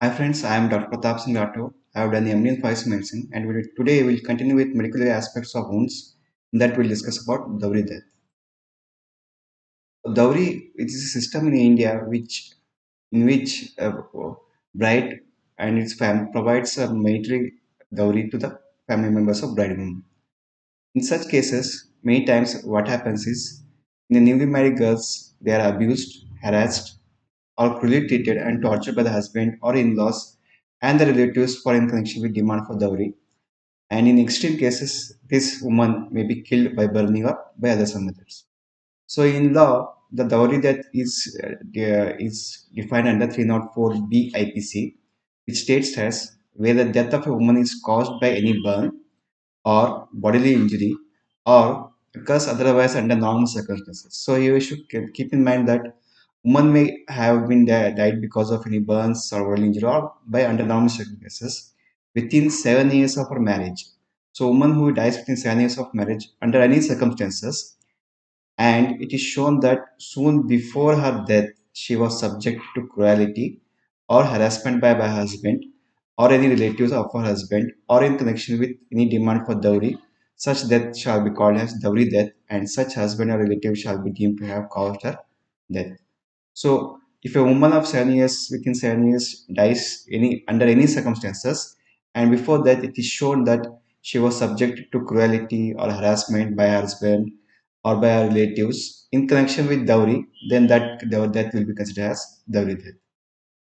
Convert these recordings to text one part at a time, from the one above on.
Hi friends, I am Dr. Pratap Singh Rathore. I have done MD in Pharmacy Medicine and today we will continue with medical aspects of wounds that we'll discuss about Dowry death. Dowry it is a system in India in which bride and its family provides a monetary dowry to the family members of bride and groom. In such cases, many times what happens is in the newly married girls they are abused, harassed, or cruelly treated and tortured by the husband or in-laws and the relatives for in connection with demand for dowry. And in extreme cases, this woman may be killed by burning or by other some methods. So in law, the dowry that is defined under 304B IPC, which states as where the death of a woman is caused by any burn or bodily injury or occurs otherwise under normal circumstances. So you should keep in mind that woman may have been died because of any burns or bodily injury or by under normal circumstances within 7 years of her marriage. So woman who dies within 7 years of marriage under any circumstances, and it is shown that soon before her death she was subject to cruelty or harassment by her husband or any relatives of her husband or in connection with any demand for dowry. Such death shall be called as dowry death, and such husband or relative shall be deemed to have caused her death. So, if a woman of 7 years within 7 years dies under any circumstances, and before that it is shown that she was subjected to cruelty or harassment by her husband or by her relatives in connection with dowry, then that will be considered as dowry death,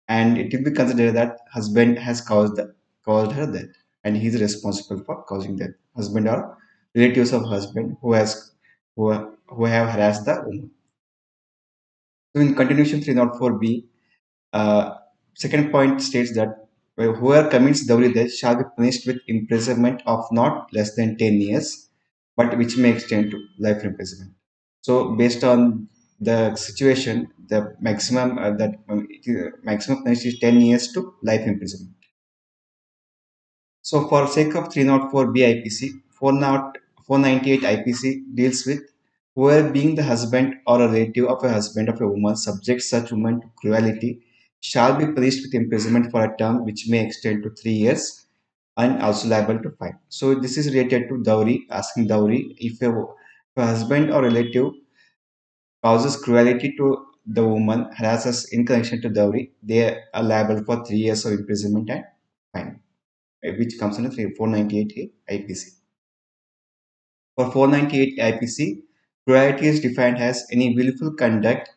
and it will be considered that husband has caused her death, and he is responsible for causing death. Husband or relatives of husband who have harassed the woman. So, in continuation 304B, Uh, second point states that whoever commits dowry death shall be punished with imprisonment of not less than 10 years, but which may extend to life imprisonment. So, based on the situation, the maximum punishment is 10 years to life imprisonment. So, for sake of 304 B IPC, 498 IPC deals with whoever being the husband or a relative of a husband of a woman subjects such woman to cruelty shall be punished with imprisonment for a term which may extend to 3 years and also liable to fine. So, this is related to dowry, asking dowry. If a husband or relative causes cruelty to the woman, harasses in connection to dowry, they are liable for 3 years of imprisonment and fine, which comes under 498A IPC. For 498 IPC, cruelty is defined as any willful conduct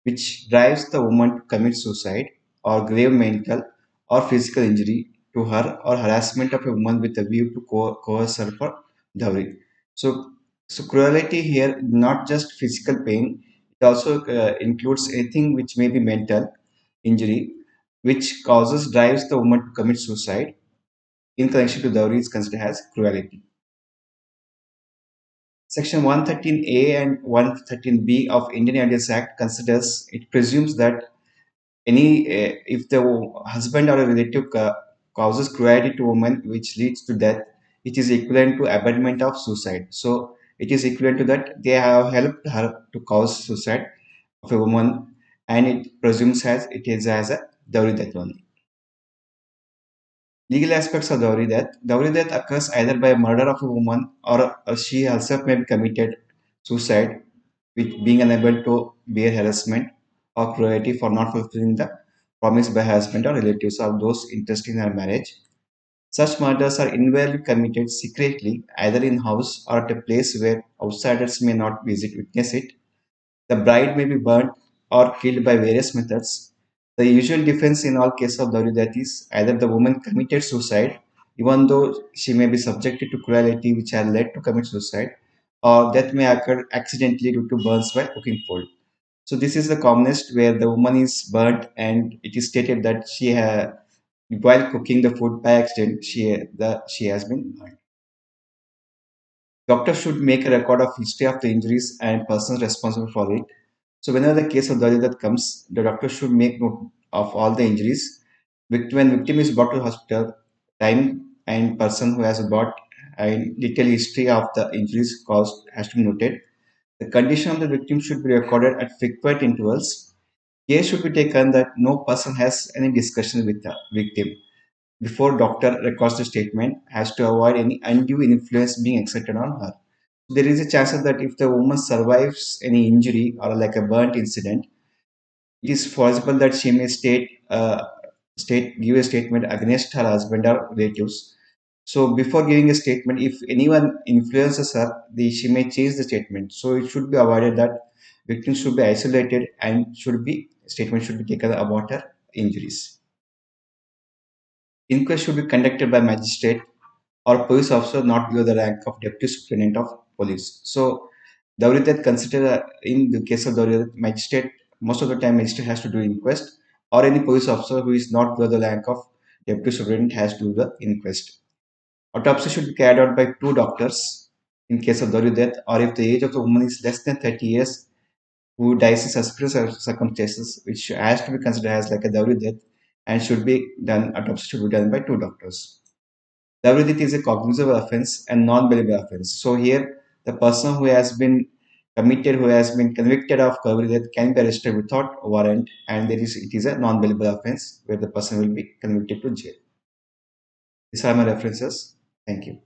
which drives the woman to commit suicide or grave mental or physical injury to her or harassment of a woman with a view to coerce her for dowry. So, so cruelty here not just physical pain, it also includes anything which may be mental injury, which causes drives the woman to commit suicide in connection to dowry is considered as cruelty. Section 113A and 113B of Indian Evidence Act considers it presumes that if the husband or a relative causes cruelty to a woman which leads to death, it is equivalent to abandonment of suicide. So it is equivalent to that they have helped her to cause suicide of a woman, and it presumes as it is as a dowry death only. Legal aspects of dowry death. Dowry death occurs either by murder of a woman or she herself may be committed suicide with being unable to bear harassment or cruelty for not fulfilling the promise by her husband or relatives or those interested in her marriage. Such murders are invariably committed secretly, either in house or at a place where outsiders may not visit witness it. The bride may be burnt or killed by various methods. The usual defense in all cases of dowry death is either the woman committed suicide, even though she may be subjected to cruelty which had led to commit suicide, or death may occur accidentally due to burns by cooking food. So this is the commonest where the woman is burnt and it is stated that while cooking the food by accident she has been burnt. Doctor should make a record of history of the injuries and persons responsible for it. So whenever the case of Dali that comes, the doctor should make note of all the injuries. When victim is brought to hospital, time and person who has brought and detailed history of the injuries caused has to be noted. The condition of the victim should be recorded at frequent intervals. Care should be taken that no person has any discussion with the victim before doctor records the statement has to avoid any undue influence being exerted on her. There is a chance that if the woman survives any injury or like a burnt incident, it is possible that she may give a statement against her husband or relatives. So before giving a statement, if anyone influences her, she may change the statement. So it should be avoided that victim should be isolated and statement should be taken about her injuries. Inquest should be conducted by magistrate or police officer not below the rank of deputy superintendent of police. So Dowry Death consider in the case of Dowry Death, magistrate most of the time magistrate has to do inquest, or any police officer who is not below the rank of deputy superintendent has to do the inquest. Autopsy should be carried out by two doctors in case of Dowry Death, or if the age of the woman is less than 30 years, who dies in suspicious circumstances, which has to be considered as like a Dowry Death, and should be done autopsy should be done by two doctors. Davidit is a cognizable offense and non-believable offense. So here, the person who has been convicted of Davidit can be arrested without warrant, and it is a non-believable offense where the person will be convicted to jail. These are my references. Thank you.